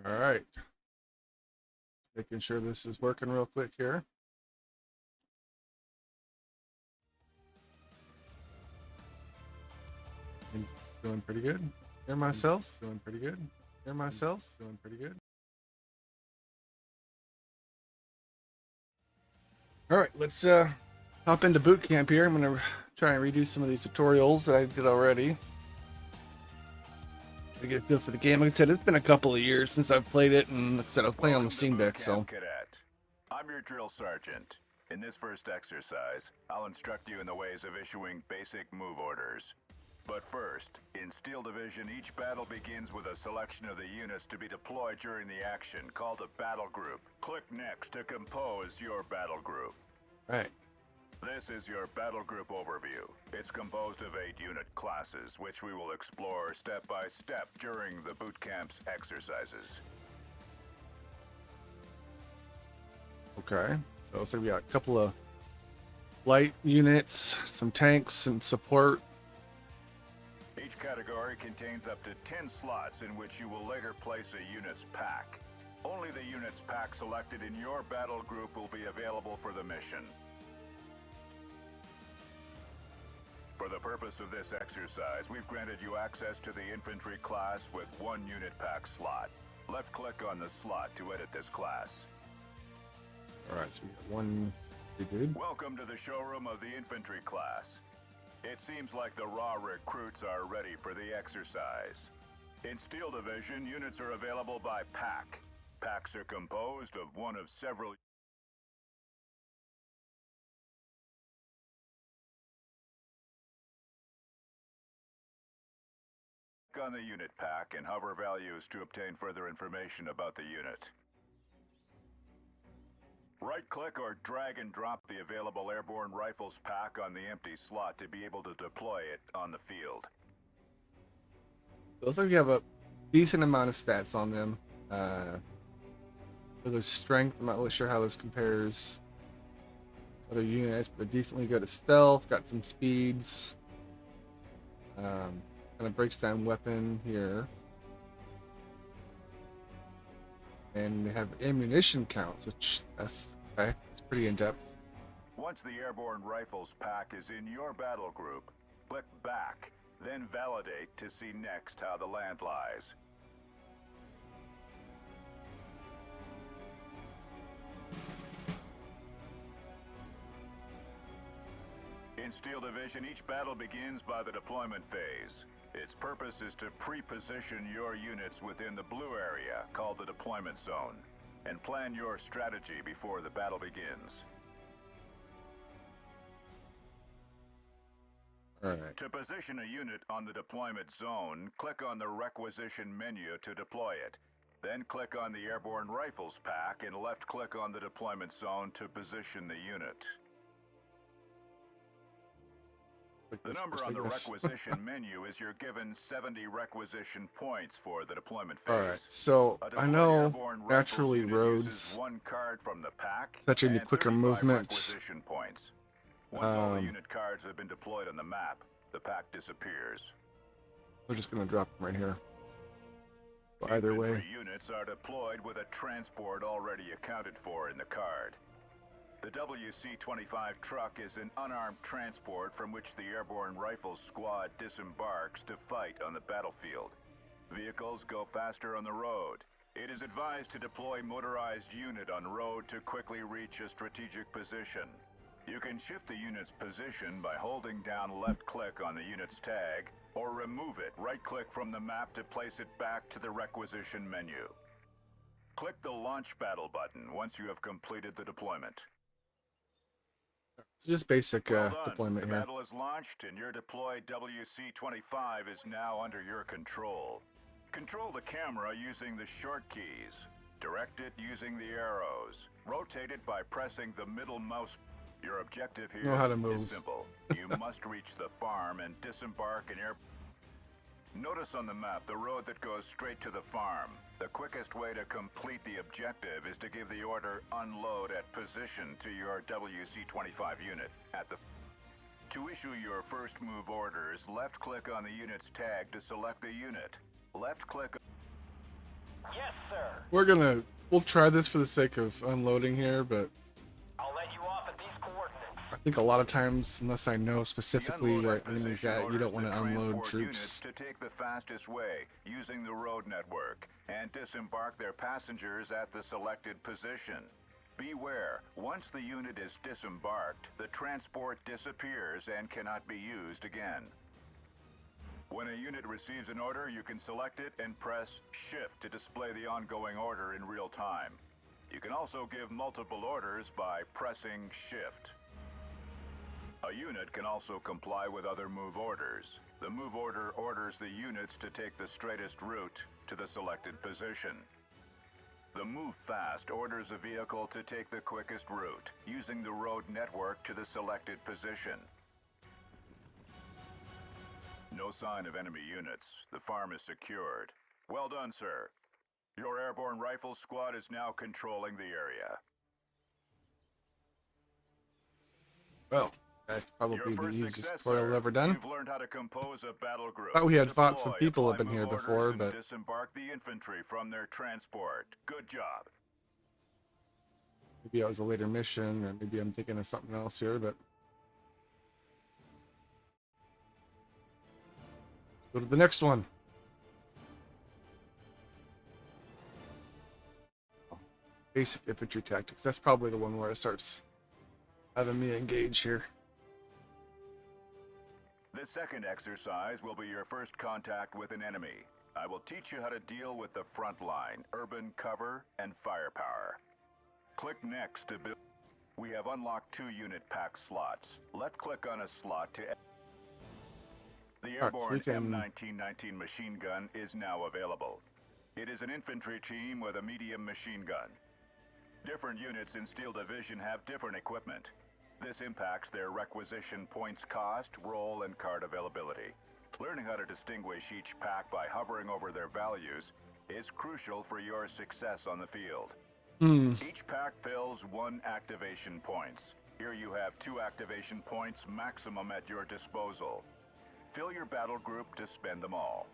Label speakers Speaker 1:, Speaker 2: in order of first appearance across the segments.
Speaker 1: All right, making sure this is working real quick here. Doing pretty good. Hear myself? Doing pretty good. Hear myself? Doing pretty good. All right, let's hop into boot camp here. I'm gonna try and redo some of these tutorials that I did already to get a feel for the game. Like I said, it's been a couple of years since I've played it, and like I said, I was playing on the Steam Deck, so.
Speaker 2: Cadet. I'm your drill sergeant. In this first exercise, I'll instruct you in the ways of issuing basic move orders. But first, in Steel Division, each battle begins with a selection of the units to be deployed during the action, called a battle group. Click Next to compose your battle group.
Speaker 1: All right.
Speaker 2: This is your battle group overview. It's composed of 8 unit classes, which we will explore step by step during the boot camp's exercises.
Speaker 1: Okay, so it looks like we got a couple of light units, some tanks, and support.
Speaker 2: Each category contains up to 10 slots in which you will later place a unit's pack. Only the unit's pack selected in your battle group will be available for the mission. For the purpose of this exercise, we've granted you access to the Infantry class with 1 unit pack slot. Left-click on the slot to edit this class.
Speaker 1: All right, so we got one. Good.
Speaker 2: Welcome to the showroom of the Infantry class. It seems like the raw recruits are ready for the exercise. In Steel Division, units are available by pack. Packs are composed of one of several. Click on the unit pack and hover values to obtain further information about the unit. Right-click or drag and drop the available airborne rifles pack on the empty slot to be able to deploy it on the field.
Speaker 1: It looks like we have a decent amount of stats on them. For their strength, I'm not really sure how this compares to other units, but decently good at stealth, got some speeds. Kind of breaks down weapon here. And they have ammunition counts, which that's okay. It's pretty in depth.
Speaker 2: Once the airborne rifles pack is in your battle group, click back, then validate to see next how the land lies. In Steel Division, each battle begins by the deployment phase. Its purpose is to pre-position your units within the blue area, called the deployment zone, and plan your strategy before the battle begins.
Speaker 1: All right.
Speaker 2: To position a unit on the deployment zone, click on the requisition menu to deploy it. Then click on the airborne rifles pack and left-click on the deployment zone to position the unit. The number on the requisition menu is your given 70 requisition points for the deployment phase.
Speaker 1: Alright, so I know naturally roads,
Speaker 2: one card from the pack
Speaker 1: such a quicker movement.
Speaker 2: Requisition points. Once all the unit cards have been deployed on the map, the pack disappears.
Speaker 1: We're just going to drop them right here. But either way.
Speaker 2: Units are deployed with a transport already accounted for in the card. The WC-25 truck is an unarmed transport from which the Airborne Rifles Squad disembarks to fight on the battlefield. Vehicles go faster on the road. It is advised to deploy motorized unit on road to quickly reach a strategic position. You can shift the unit's position by holding down left-click on the unit's tag, or remove it right-click from the map to place it back to the requisition menu. Click the Launch Battle button once you have completed the deployment.
Speaker 1: It's just basic deployment
Speaker 2: here. The
Speaker 1: here.
Speaker 2: battle is launched and your deployed WC-25 is now under your control. Control the camera using the short keys. Direct it using the arrows. Rotate it by pressing the middle mouse. Your objective here is simple. You must reach the farm and disembark in air. Notice on the map the road that goes straight to the farm. The quickest way to complete the objective is to give the order unload at position to your WC-25 unit. To issue your first move orders, left-click on the unit's tag to select the unit. Left-click.
Speaker 3: Yes, sir.
Speaker 1: We'll try this for the sake of unloading here, but
Speaker 3: I'll let you off at these coordinates.
Speaker 1: I think a lot of times, unless I know
Speaker 2: The
Speaker 1: specifically
Speaker 2: unload
Speaker 1: where
Speaker 2: at
Speaker 1: enemies
Speaker 2: position
Speaker 1: at, you don't
Speaker 2: orders
Speaker 1: want
Speaker 2: the
Speaker 1: to unload
Speaker 2: transport units
Speaker 1: troops.
Speaker 2: to take the fastest way using the road network and disembark their passengers at the selected position. Beware, once the unit is disembarked, the transport disappears and cannot be used again. When a unit receives an order, you can select it and press Shift to display the ongoing order in real time. You can also give multiple orders by pressing Shift. A unit can also comply with other move orders. The move order orders the units to take the straightest route to the selected position. The move fast orders a vehicle to take the quickest route, using the road network to the selected position. No sign of enemy units. The farm is secured. Well done, sir. Your airborne rifles squad is now controlling the area.
Speaker 1: Well, that's
Speaker 2: Your
Speaker 1: probably the
Speaker 2: first
Speaker 1: easiest
Speaker 2: success,
Speaker 1: tutorial
Speaker 2: sir.
Speaker 1: ever done.
Speaker 2: You've learned how to compose a battle group.
Speaker 1: Thought we had fought some
Speaker 2: Deploy,
Speaker 1: people
Speaker 2: apply
Speaker 1: up in
Speaker 2: move
Speaker 1: here
Speaker 2: orders,
Speaker 1: before,
Speaker 2: and
Speaker 1: but
Speaker 2: disembark the infantry from their transport. Good job.
Speaker 1: maybe it was a later mission, or maybe I'm thinking of something else here, but go to the next one. Basic infantry tactics. That's probably the one where it starts having me engage here.
Speaker 2: The second exercise will be your first contact with an enemy. I will teach you how to deal with the front line, urban cover, and firepower. Click Next to build. We have unlocked 2 unit pack slots. Let's click on a slot to... The
Speaker 1: Alright, so we
Speaker 2: airborne
Speaker 1: can...
Speaker 2: M1919 machine gun is now available. It is an infantry team with a medium machine gun. Different units in Steel Division have different equipment. This impacts their requisition points cost, role, and card availability. Learning how to distinguish each pack by hovering over their values is crucial for your success on the field. Each pack fills 1 activation points. Here you have 2 activation points maximum at your disposal. Fill your battle group to spend them all.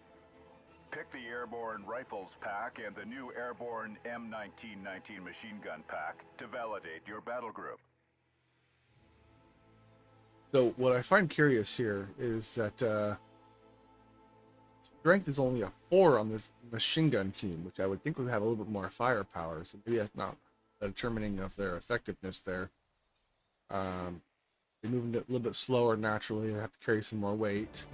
Speaker 2: Pick the Airborne Rifles pack and the new Airborne M1919 machine gun pack to validate your battle group.
Speaker 1: So what I find curious here is that strength is only a 4 on this machine gun team, which I would think would have a little bit more firepower. So maybe that's not a determining of their effectiveness there. They're moving a little bit slower naturally. They have to carry some more weight.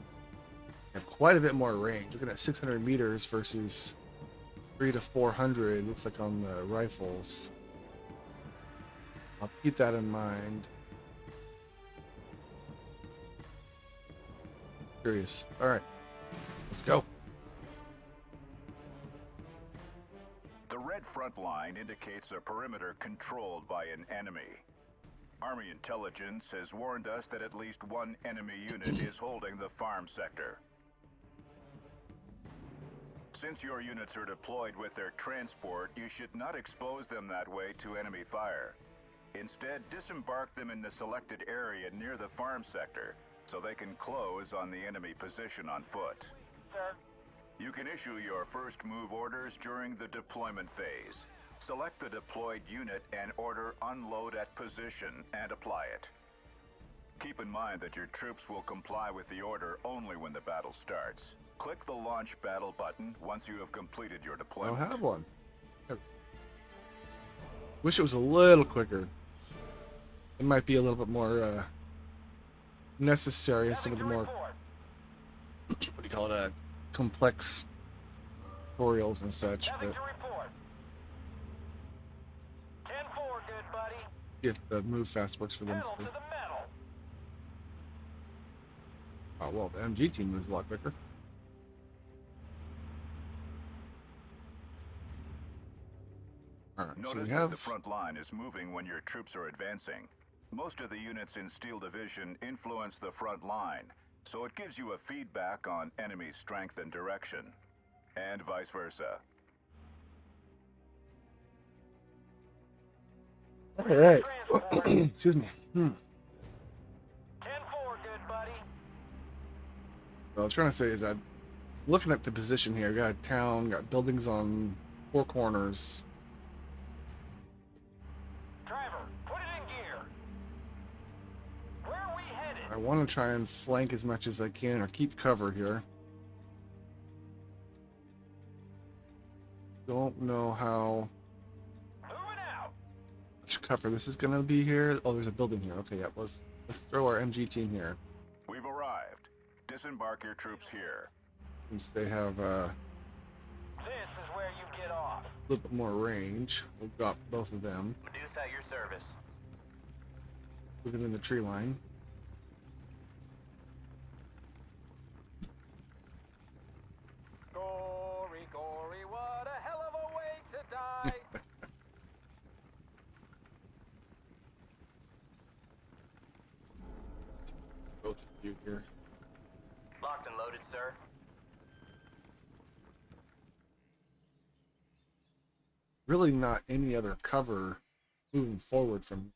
Speaker 1: They have quite a bit more range. Looking at 600 meters versus 300 to 400. Looks like on the rifles. I'll keep that in mind. Curious. All right, let's go.
Speaker 2: The red front line indicates a perimeter controlled by an enemy. Army intelligence has warned us that at least 1 enemy unit is holding the farm sector. Since your units are deployed with their transport, you should not expose them that way to enemy fire. Instead, disembark them in the selected area near the farm sector so they can close on the enemy position on foot.
Speaker 3: Sir.
Speaker 2: You can issue your first move orders during the deployment phase. Select the deployed unit and order unload at position and apply it. Keep in mind that your troops will comply with the order only when the battle starts. Click the launch battle button once you have completed your
Speaker 1: I
Speaker 2: deployment.
Speaker 1: don't have one. Wish it was a little quicker. It might be a little bit more necessary in some of the more, what do you call it, complex tutorials and such. But
Speaker 3: report. 10-4, good buddy.
Speaker 1: if the move fast works for them
Speaker 3: Pedal
Speaker 1: too.
Speaker 3: to the metal.
Speaker 1: Oh, well, the MG team moves a lot quicker. Alright, so
Speaker 2: Notice
Speaker 1: we
Speaker 2: that the
Speaker 1: have...
Speaker 2: front line is moving when your troops are advancing. Most of the units in Steel Division influence the front line, so it gives you a feedback on enemy strength and direction, and vice versa.
Speaker 1: Alright. Excuse me.
Speaker 3: 10-4, good buddy.
Speaker 1: What I was trying to say is that looking at the position here, got a town, got buildings on four corners.
Speaker 3: Driver, put it in gear. Where are we headed?
Speaker 1: I want to try and flank as much as I can or keep cover here. Don't know how
Speaker 3: Moving out.
Speaker 1: much cover this is gonna be here. Oh, there's a building here. Okay, yeah, let's throw our MG team here.
Speaker 2: We've arrived. Disembark your troops here.
Speaker 1: Since they have
Speaker 3: This is where you get off.
Speaker 1: a little bit more range. We'll drop both of them.
Speaker 4: Medusa at your service.
Speaker 1: Put them in the tree line.
Speaker 4: Gory, gory, what a hell of a way to die.
Speaker 1: Both of you here.
Speaker 4: Locked and loaded, sir.
Speaker 1: Really not any other cover moving forward from.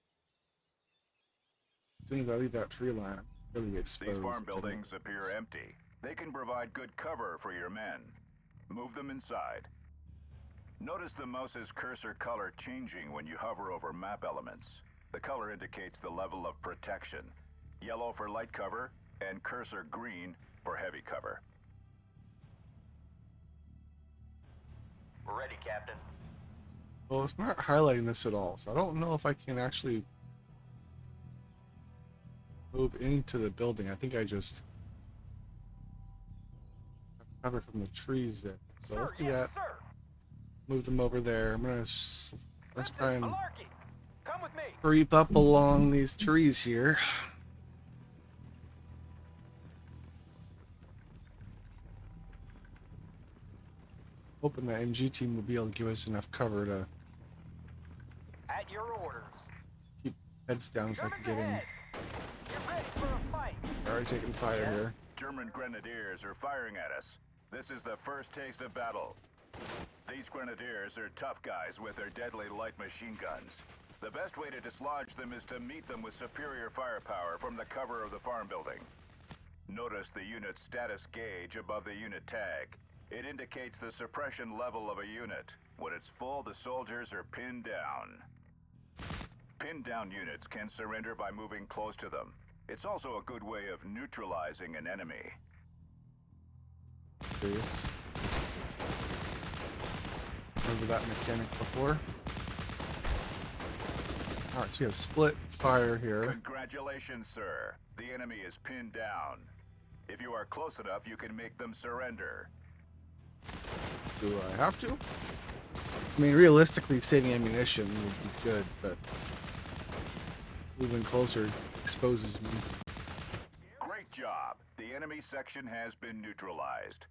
Speaker 1: As soon as I leave that tree line, I'm really exposed.
Speaker 2: These farm buildings appear empty. They can provide good cover for your men. Move them inside. Notice the mouse's cursor color changing when you hover over map elements. The color indicates the level of protection. Yellow for light cover, and cursor green for heavy cover.
Speaker 4: We're ready, Captain.
Speaker 1: Well, it's not highlighting this at all, so I don't know if I can actually move into the building. I think I just have cover from the trees there. So let's do that.
Speaker 4: Sir.
Speaker 1: Move them over there. I'm gonna let's try and
Speaker 4: Malarkey. Come with me.
Speaker 1: creep up along these trees here. Hoping the MG team will be able to give us enough cover to
Speaker 4: At your orders.
Speaker 1: keep heads down so I can
Speaker 4: Germans
Speaker 1: get in.
Speaker 4: ahead. Get ready for a fight.
Speaker 1: Already taking fire
Speaker 4: Yes.
Speaker 1: here.
Speaker 2: German grenadiers are firing at us. This is the first taste of battle. These grenadiers are tough guys with their deadly light machine guns. The best way to dislodge them is to meet them with superior firepower from the cover of the farm building. Notice the unit status gauge above the unit tag. It indicates the suppression level of a unit. When it's full, the soldiers are pinned down. Pinned down units can surrender by moving close to them. It's also a good way of neutralizing an enemy.
Speaker 1: Curious. Remember that mechanic before? Alright, so we have split fire here.
Speaker 2: Congratulations, sir. The enemy is pinned down. If you are close enough, you can make them surrender.
Speaker 1: Do I have to? I mean, realistically, saving ammunition would be good, but moving closer exposes me.
Speaker 2: Great job. The enemy section has been neutralized.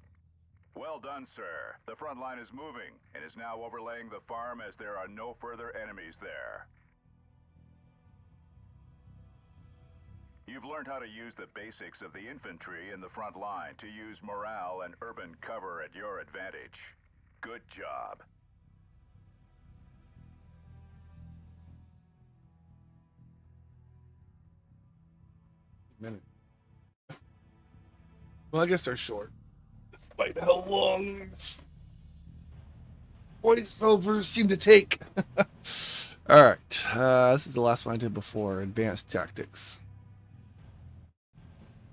Speaker 2: Well done, sir. The front line is moving and is now overlaying the farm as there are no further enemies there. You've learned how to use the basics of the infantry in the front line to use morale and urban cover at your advantage. Good job.
Speaker 1: Minute. Well, I guess they're short. Despite how long these voiceovers seem to take. Alright, this is the last one I did before. Advanced tactics.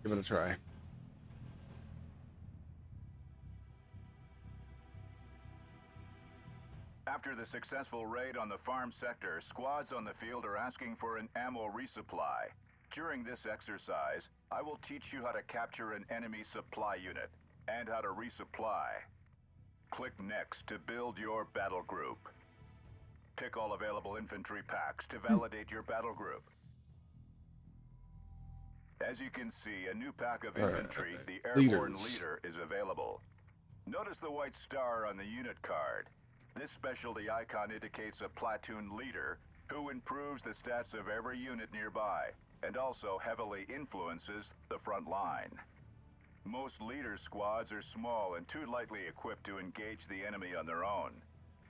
Speaker 1: Give it a try.
Speaker 2: After the successful raid on the farm sector, squads on the field are asking for an ammo resupply. During this exercise, I will teach you how to capture an enemy supply unit and how to resupply. Click Next to build your battle group. Pick all available infantry packs to validate your battle group. As you can see, a new pack of infantry, the Airborne
Speaker 1: Leaders.
Speaker 2: Leader, is available. Notice the white star on the unit card. This specialty icon indicates a platoon leader who improves the stats of every unit nearby and also heavily influences the front line. Most leader squads are small and too lightly equipped to engage the enemy on their own.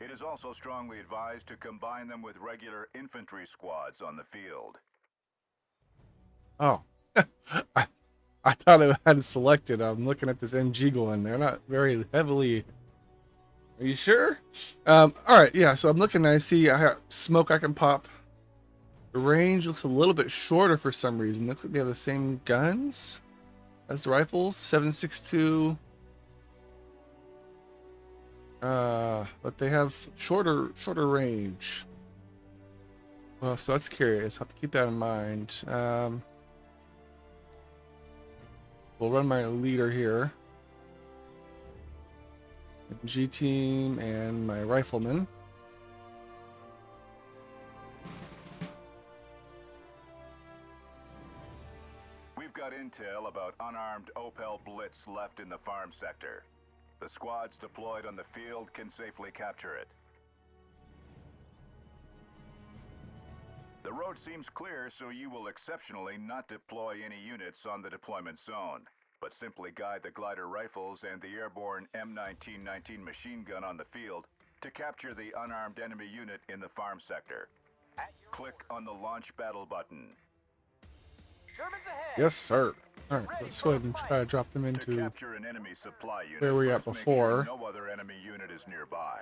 Speaker 2: It is also strongly advised to combine them with regular infantry squads on the field.
Speaker 1: Oh. I thought I had it selected. I'm looking at this MG going. They're not very heavily Are you sure? All right, yeah. So I'm looking. I see I have smoke I can pop. The range looks a little bit shorter for some reason. Looks like they have the same guns as the rifles. 7.62. But they have shorter range. Well, so that's curious. I'll have to keep that in mind. We'll run my leader here. G team and my rifleman.
Speaker 2: We've got intel about unarmed Opel Blitz left in the farm sector. The squads deployed on the field can safely capture it. The road seems clear, so you will exceptionally not deploy any units on the deployment zone, but simply guide the glider rifles and the airborne M1919 machine gun on the field to capture the unarmed enemy unit in the farm sector. Click on the launch battle button.
Speaker 4: Germans ahead.
Speaker 1: Yes, sir. All right, let's go ahead and try to drop them
Speaker 2: To
Speaker 1: into
Speaker 2: capture an enemy supply unit,
Speaker 1: where we were at
Speaker 2: first make
Speaker 1: before.
Speaker 2: sure no other enemy unit is nearby.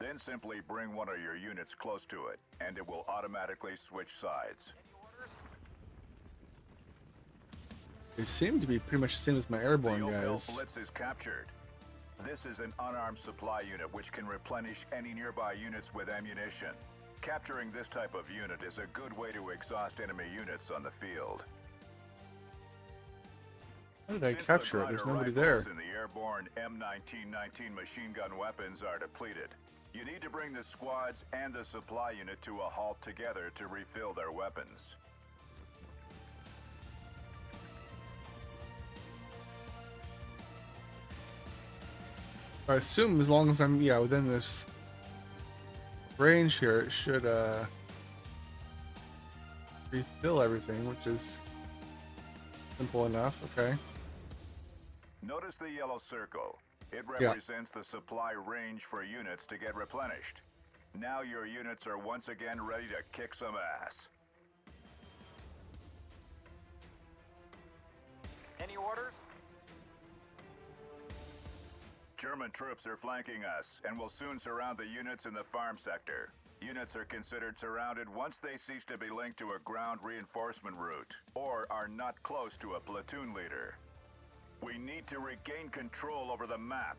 Speaker 2: Then simply bring one of your units close to it, and it will automatically switch sides.
Speaker 1: They seem to be pretty much the same as my airborne
Speaker 2: The Opel
Speaker 1: guys.
Speaker 2: Blitz is captured. This is an unarmed supply unit which can replenish any nearby units with ammunition. Capturing this type of unit is a good way to exhaust enemy units on the field.
Speaker 1: How did I
Speaker 2: Since
Speaker 1: capture
Speaker 2: the
Speaker 1: it? There's
Speaker 2: glider
Speaker 1: nobody there.
Speaker 2: rifles and the airborne M1919 machine gun weapons are depleted, you need to bring the squads and the supply unit to a halt together to refill their weapons.
Speaker 1: I assume as long as I'm within this range here, it should refill everything, which is simple enough. Okay.
Speaker 2: Notice the yellow circle. It
Speaker 1: Yeah.
Speaker 2: represents the supply range for units to get replenished. Now your units are once again ready to kick some ass.
Speaker 4: Any orders?
Speaker 2: German troops are flanking us and will soon surround the units in the farm sector. Units are considered surrounded once they cease to be linked to a ground reinforcement route or are not close to a platoon leader. We need to regain control over the map.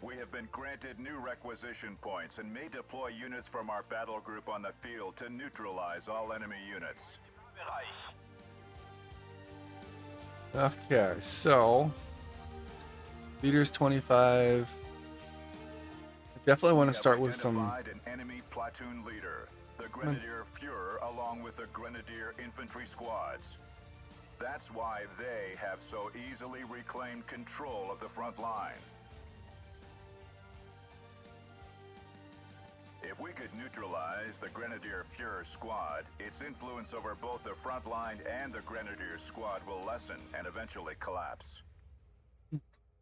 Speaker 2: We have been granted new requisition points and may deploy units from our battle group on the field to neutralize all enemy units.
Speaker 1: Okay, so leaders 25. I definitely want to start with some.
Speaker 2: Identified an enemy platoon leader, the Grenadier Führer, along with the Grenadier Infantry squads. That's why they have so easily reclaimed control of the front line. If we could neutralize the Grenadier Führer squad, its influence over both the front line and the Grenadier squad will lessen and eventually collapse.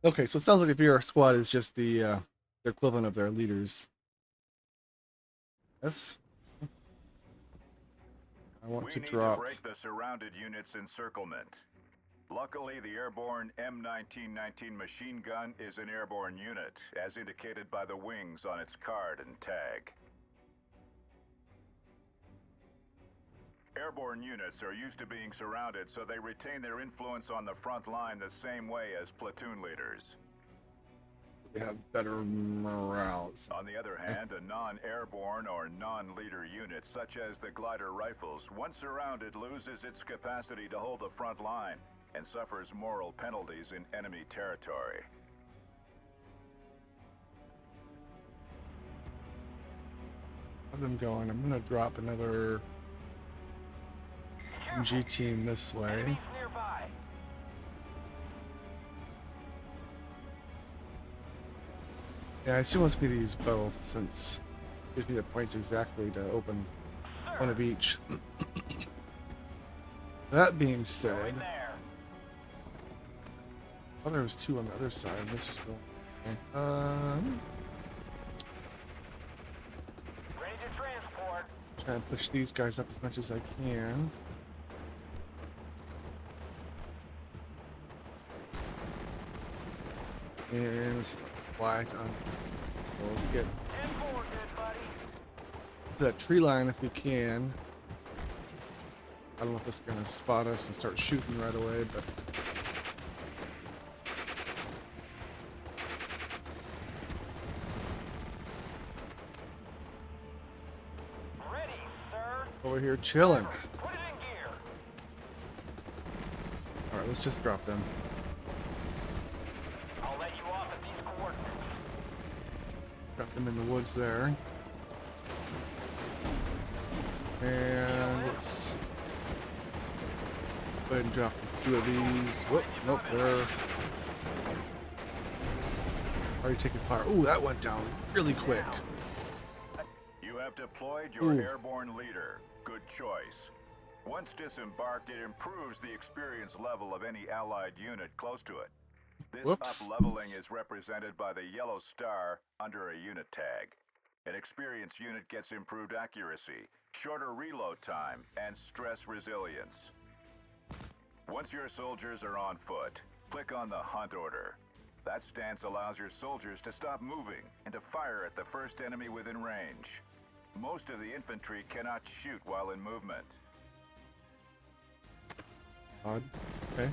Speaker 1: Okay, so it sounds like if your squad is just the equivalent of their leaders. Yes. I want
Speaker 2: We
Speaker 1: to
Speaker 2: need
Speaker 1: drop.
Speaker 2: to break the surrounded unit's encirclement. Luckily, the airborne M1919 machine gun is an airborne unit, as indicated by the wings on its card and tag. Airborne units are used to being surrounded, so they retain their influence on the front line the same way as platoon leaders.
Speaker 1: They have better morale.
Speaker 2: On the other hand, a non-airborne or non-leader unit, such as the glider rifles, once surrounded, loses its capacity to hold the front line and suffers moral penalties in enemy territory.
Speaker 1: Have them going. I'm gonna drop another G team this way.
Speaker 3: Enemies nearby.
Speaker 1: Yeah, I assume it's me to use both since it gives me the points exactly to open one of each. That being said,
Speaker 3: Right there.
Speaker 1: oh, there was two on the other side. This is real. Okay.
Speaker 3: Ready to transport.
Speaker 1: Try and push these guys up as much as I can. And flagged on Well, let's get
Speaker 3: 10-4, good buddy.
Speaker 1: to that tree line if we can. I don't know if it's gonna spot us and start shooting right away, but
Speaker 3: Ready, sir.
Speaker 1: over here chilling.
Speaker 3: Put it in gear.
Speaker 1: All right, let's just drop them.
Speaker 3: I'll let you off at these coordinates.
Speaker 1: Drop them in the woods there. And let's go ahead and drop a few of these. Whoop, nope, they're already taking fire. Ooh, that went down really quick.
Speaker 2: You have deployed your
Speaker 1: Ooh.
Speaker 2: airborne leader. Good choice. Once disembarked, it improves the experience level of any allied unit close to it. This
Speaker 1: Whoops.
Speaker 2: up-leveling is represented by the yellow star under a unit tag. An experienced unit gets improved accuracy, shorter reload time, and stress resilience. Once your soldiers are on foot, click on the hunt order. That stance allows your soldiers to stop moving and to fire at the first enemy within range. Most of the infantry cannot shoot while in movement.
Speaker 1: Odd. Okay.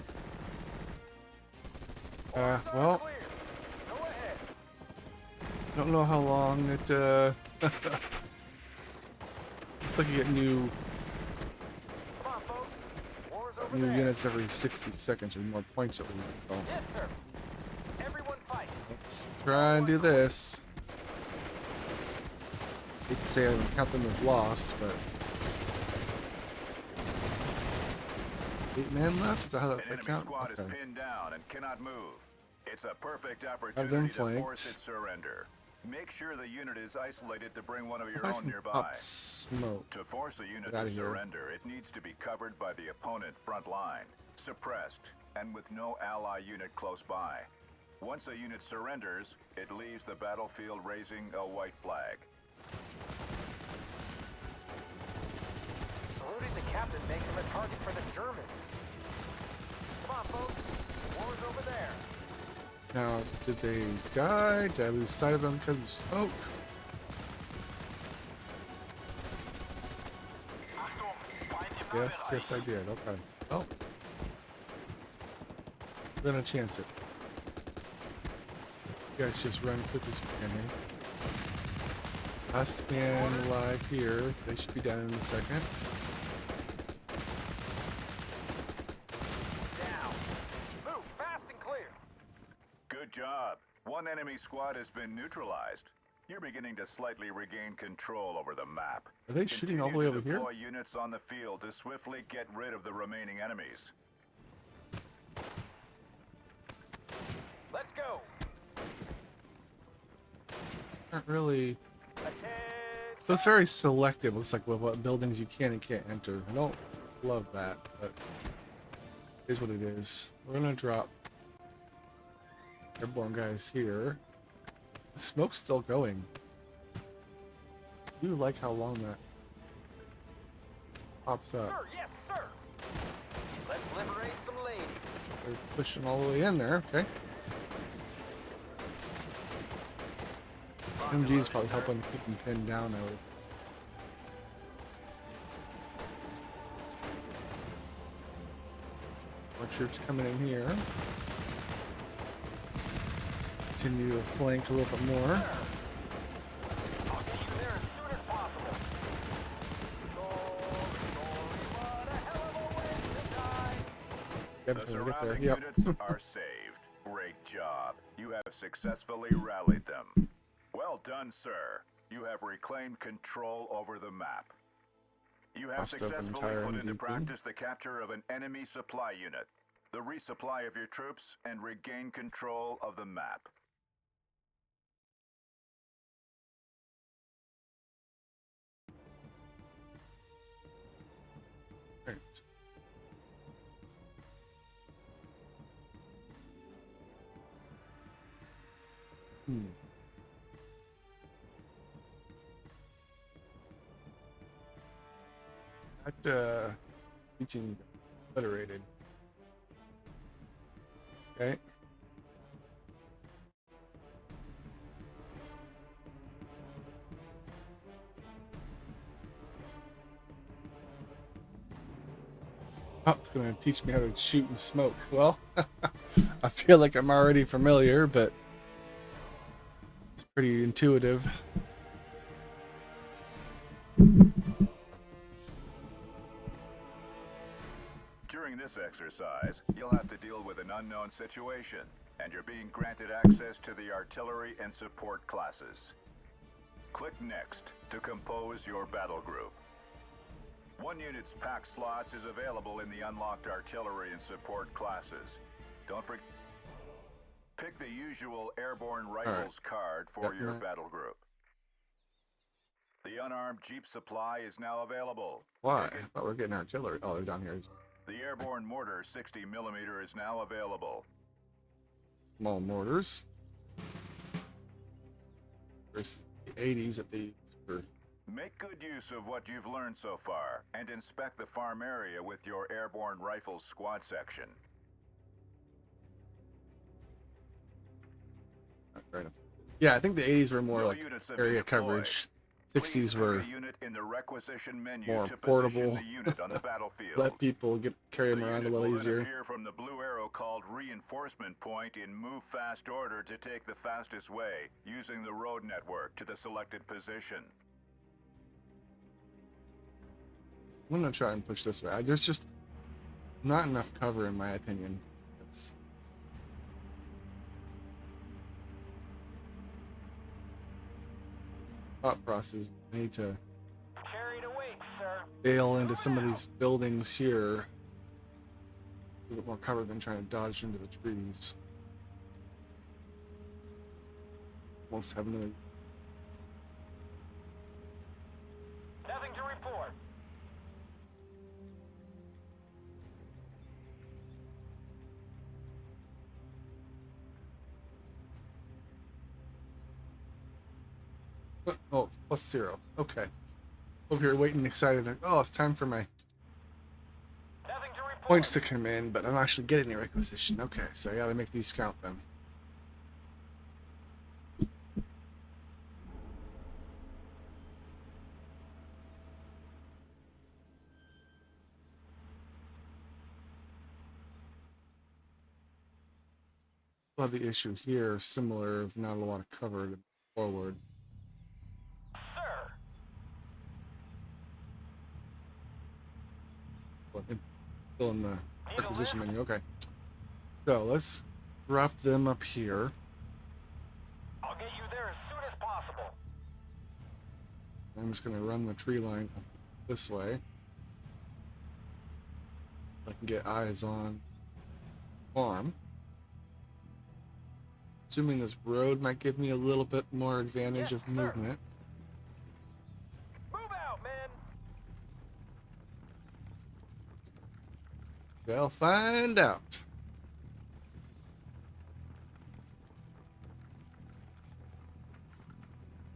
Speaker 4: Orders are
Speaker 1: Well,
Speaker 4: clear. Go ahead.
Speaker 1: don't know how long it, looks like you get new
Speaker 4: Come on, folks. War's over there.
Speaker 1: units every 60 seconds or more points at least. So
Speaker 4: Yes, sir. Everyone fights.
Speaker 1: let's try and do this. Hate to say I don't count them as lost, but 8 men left? Is that how
Speaker 2: An
Speaker 1: that
Speaker 2: enemy
Speaker 1: count?
Speaker 2: squad is
Speaker 1: Okay.
Speaker 2: pinned down and cannot move. It's a perfect
Speaker 1: them
Speaker 2: opportunity to
Speaker 1: flanked.
Speaker 2: force its surrender. Make sure the unit is isolated to bring one of
Speaker 1: If
Speaker 2: your
Speaker 1: I
Speaker 2: own
Speaker 1: can
Speaker 2: nearby.
Speaker 1: pop smoke.
Speaker 2: To force a unit
Speaker 1: Get outta
Speaker 2: to
Speaker 1: here.
Speaker 2: surrender, it needs to be covered by the opponent front line, suppressed, and with no ally unit close by. Once a unit surrenders, it leaves the battlefield raising a white flag.
Speaker 4: Saluting the captain makes him a target for the Germans. Come on, folks. War's over there.
Speaker 1: Now, did they die? Did I lose sight of them because of smoke? Yes, yes I did. Okay. Oh. We're gonna chance it. You guys just run quick as you can here. Last man live here. They should be down in a second.
Speaker 4: Down. Move fast and clear.
Speaker 2: Good job. One enemy squad has been neutralized. You're beginning to slightly regain control over the map.
Speaker 1: Are they shooting all the way over
Speaker 2: Continue
Speaker 1: here?
Speaker 2: to deploy units on the field to swiftly get rid of the remaining enemies.
Speaker 4: Let's go.
Speaker 1: Not really.
Speaker 4: Attention.
Speaker 1: So it's very selective. Looks like with what buildings you can and can't enter. I don't love that, but it is what it is. We're gonna drop airborne guys here. The smoke's still going. I do like how long that pops up.
Speaker 4: Sir, yes, sir. Let's liberate some ladies.
Speaker 1: They're pushing all the way in there. Okay. MG is probably helping keep them pinned down. I would. More troops coming in here. Continue to flank a little bit more.
Speaker 3: I'll get you there as soon as possible.
Speaker 4: What a hell of a way to die.
Speaker 1: Yep,
Speaker 2: The
Speaker 1: until we get there.
Speaker 2: surrounding
Speaker 1: Yep.
Speaker 2: units are saved. Great job. You have successfully rallied them. Well done, sir. You have reclaimed control over the map. You have
Speaker 1: Lost up an
Speaker 2: successfully
Speaker 1: entire
Speaker 2: put into
Speaker 1: MVP.
Speaker 2: practice the capture of an enemy supply unit, the resupply of your troops, and regain control of the map.
Speaker 1: Right. Hmm. That teaching obliterated. Okay. Oh, it's gonna teach me how to shoot and smoke. Well, I feel like I'm already familiar, but it's pretty intuitive.
Speaker 2: During this exercise, you'll have to deal with an unknown situation, and you're being granted access to the artillery and support classes. Click Next to compose your battle group. One unit's pack slots is available in the unlocked artillery and support classes. Don't forget, pick the usual airborne rifles card for your battle group. The unarmed Jeep supply is now available.
Speaker 1: Why? I thought we were getting artillery. Oh, they're down here.
Speaker 2: The airborne mortar 60mm is now available.
Speaker 1: Small mortars. There's the 80s that they use for.
Speaker 2: Make good use of what you've learned so far, and inspect the farm area with your airborne rifles squad section.
Speaker 1: Fair enough. Yeah, I think the 80s were more
Speaker 2: No
Speaker 1: like
Speaker 2: units have been
Speaker 1: area
Speaker 2: deployed.
Speaker 1: coverage.
Speaker 2: Please
Speaker 1: 60s
Speaker 2: pick
Speaker 1: were
Speaker 2: a unit in the requisition menu
Speaker 1: more
Speaker 2: to
Speaker 1: portable.
Speaker 2: position the unit on the battlefield.
Speaker 1: Let people carry
Speaker 2: The
Speaker 1: them around a
Speaker 2: unit
Speaker 1: little
Speaker 2: will then
Speaker 1: easier.
Speaker 2: appear from the blue arrow called reinforcement point in move fast order to take the fastest way, using the road network to the selected position.
Speaker 1: I'm gonna try and push this way. There's just not enough cover, in my opinion. It's thought process. I need to
Speaker 3: Carried away, sir.
Speaker 1: bail into some of these buildings here. A little bit more cover than trying to dodge into the trees. Almost have no.
Speaker 3: Nothing to report.
Speaker 1: Oh, it's +0. Okay. Over here waiting excited. Like, oh, it's time for my
Speaker 3: Nothing to report.
Speaker 1: points to come in, but I'm actually getting the requisition. Okay, so I gotta make these count then. Well, the issue here, similar, of not a lot of cover to forward.
Speaker 3: Sir.
Speaker 1: Well, still in the
Speaker 3: Need a
Speaker 1: requisition
Speaker 3: lift?
Speaker 1: menu. Okay. So let's drop them up here.
Speaker 3: I'll get you there as soon as possible.
Speaker 1: I'm just gonna run the tree line up this way. I can get eyes on farm. Assuming this road might give me a little bit more advantage
Speaker 4: Yes,
Speaker 1: of
Speaker 4: sir.
Speaker 1: movement.
Speaker 4: Move out, man.
Speaker 1: We'll find out.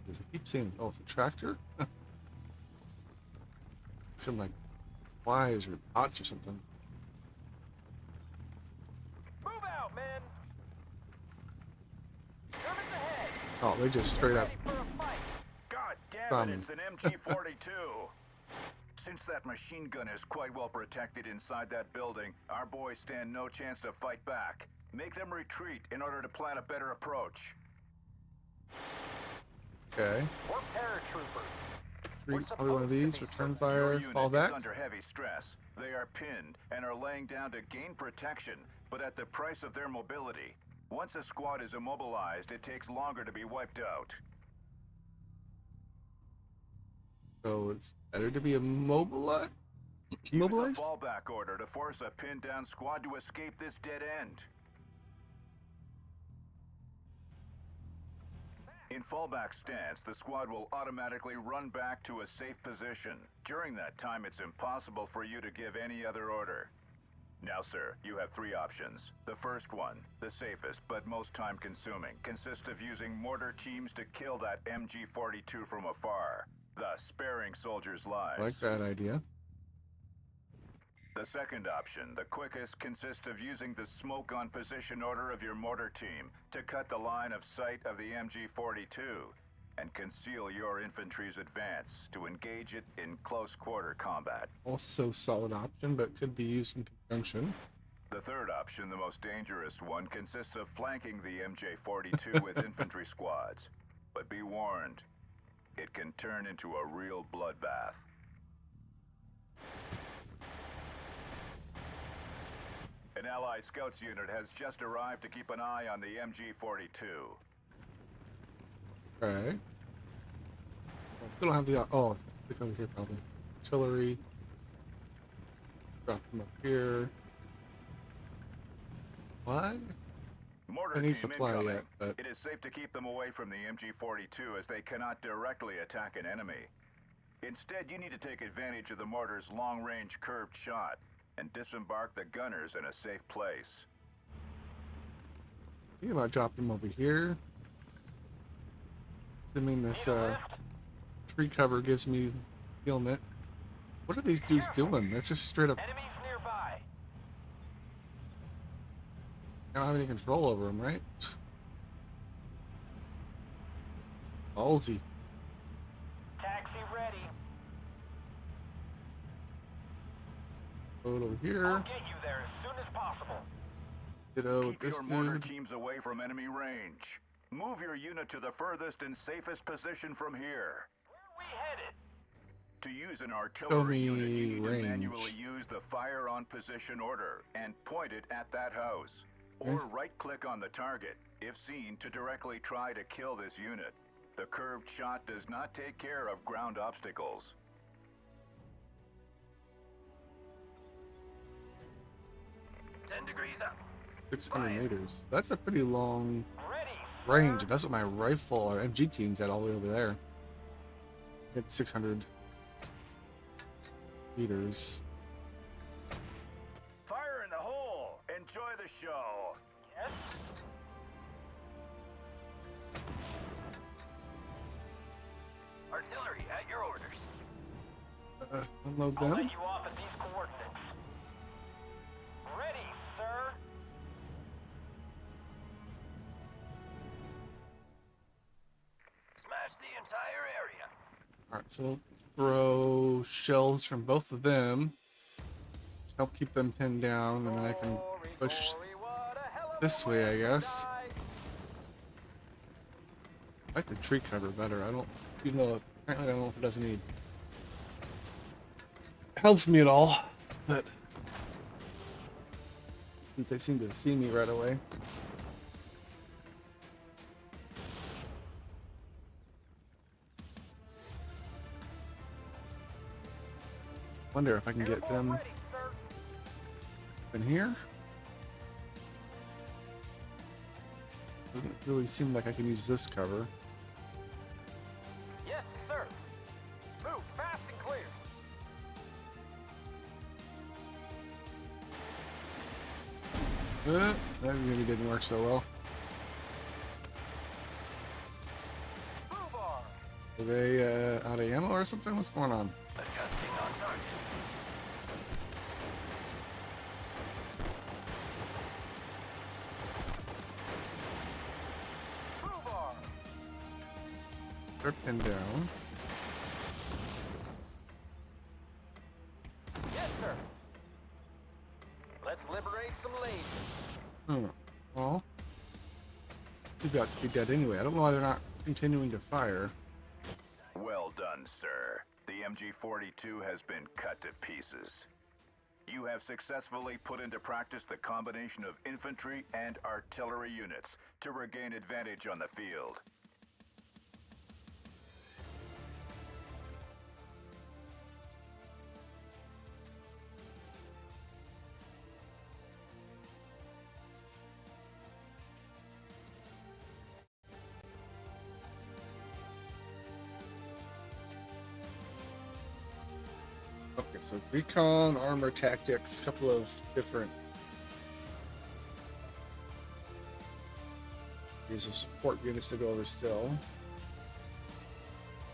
Speaker 1: Because I keep saying, oh, it's a tractor? Looking like flies or bots or something.
Speaker 4: Move out, man. Germans ahead.
Speaker 1: Oh, they just straight up.
Speaker 4: Ready for a fight.
Speaker 2: God damn
Speaker 1: From-
Speaker 2: it, it's an MG-42. Since that machine gun is quite well protected inside that building, our boys stand no chance to fight back. Make them retreat in order to plan a better approach.
Speaker 1: Okay.
Speaker 4: We're paratroopers.
Speaker 1: Treat probably one of these. Return
Speaker 2: Your
Speaker 1: fire,
Speaker 2: unit
Speaker 1: fall
Speaker 2: is
Speaker 1: back.
Speaker 2: under heavy stress. They are pinned and are laying down to gain protection, but at the price of their mobility. Once a squad is immobilized, it takes longer to be wiped out.
Speaker 1: So it's better to be immobilized.
Speaker 2: Use
Speaker 1: Immobilized?
Speaker 2: the fallback order to force a pinned down squad to escape this dead end. In fallback stance, the squad will automatically run back to a safe position. During that time, it's impossible for you to give any other order. Now, sir, you have three options. The first one, the safest but most time-consuming, consists of using mortar teams to kill that MG-42 from afar, thus sparing soldiers' lives.
Speaker 1: I like that idea.
Speaker 2: The second option, the quickest, consists of using the smoke on position order of your mortar team to cut the line of sight of the MG-42. and conceal your infantry's advance to engage it in close quarter combat.
Speaker 1: Also solid option, but could be used in conjunction.
Speaker 2: The third option, the most dangerous one, consists of flanking the MJ-42 with infantry squads. But be warned, it can turn into a real bloodbath. An Allied Scouts unit has just arrived to keep an eye on the MG-42.
Speaker 1: Okay. I still don't have the. Oh, click over here probably. Artillery. Drop them up here. What?
Speaker 2: Mortar
Speaker 1: I need
Speaker 2: team
Speaker 1: supply
Speaker 2: incoming.
Speaker 1: yet, but
Speaker 2: It is safe to keep them away from the MG-42 as they cannot directly attack an enemy. Instead, you need to take advantage of the mortar's long-range curved shot and disembark the gunners in a safe place.
Speaker 1: think about dropping them over here. Assuming this
Speaker 3: Need a lift?
Speaker 1: tree cover gives me concealment. What are these dudes doing? They're just straight up.
Speaker 3: Enemies nearby.
Speaker 1: I don't have any control over them, right? Ballsy.
Speaker 3: Taxi ready.
Speaker 1: Load over
Speaker 3: I'll
Speaker 1: here.
Speaker 3: get you there as soon as possible.
Speaker 1: Ditto with
Speaker 2: Keep
Speaker 1: this
Speaker 2: your mortar
Speaker 1: dude.
Speaker 2: teams away from enemy range. Move your unit to the furthest and safest position from here.
Speaker 3: Where are we headed?
Speaker 2: To use an artillery unit, you need
Speaker 1: range.
Speaker 2: to manually use the fire on position order and point it at that house. Or right-click on the target, if seen, to directly try to kill this unit. The curved shot does not take care of ground obstacles.
Speaker 4: 10 degrees up.
Speaker 1: 600 meters. That's a pretty long
Speaker 3: Ready,
Speaker 1: range.
Speaker 3: sir.
Speaker 1: That's what my rifle or MG team's at all the way over there. It's 600 meters.
Speaker 2: Fire in the hole! Enjoy the show!
Speaker 3: Yes?
Speaker 4: Artillery at your orders.
Speaker 1: Unload
Speaker 3: I'll let
Speaker 1: them.
Speaker 3: you off at these coordinates. Ready, sir.
Speaker 4: Smash the entire area.
Speaker 1: Alright, so we'll throw shells from both of them. Help keep them pinned down, and then I can push this way, I guess. I like the tree cover better. I don't, even though apparently I don't know if it does any helps me at all, but they seem to see me right away. Wonder if I can get them
Speaker 4: Ready, sir.
Speaker 1: in here. Doesn't really seem like I can use this cover.
Speaker 4: Yes, sir. Move fast and clear.
Speaker 1: That really didn't work so well.
Speaker 4: Fubar.
Speaker 1: Are they out of ammo or something? What's going on?
Speaker 4: Adjusting on target. Fubar.
Speaker 1: They're pinned down.
Speaker 4: Yes, sir. Let's liberate some ladies.
Speaker 1: Oh, well, you've got to be dead anyway. I don't know why they're not continuing to fire.
Speaker 2: Well done, sir. The MG-42 has been cut to pieces. You have successfully put into practice the combination of infantry and artillery units to regain advantage on the field.
Speaker 1: Okay, so recon, armor, tactics, a couple of different. These are support units to go over still.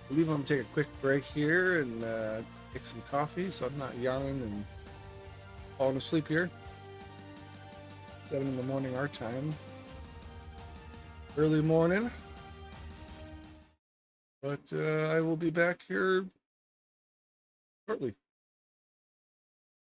Speaker 1: I believe I'm gonna take a quick break here and take some coffee so I'm not yawning and falling asleep here. 7 in the morning our time. Early morning. But I will be back here shortly.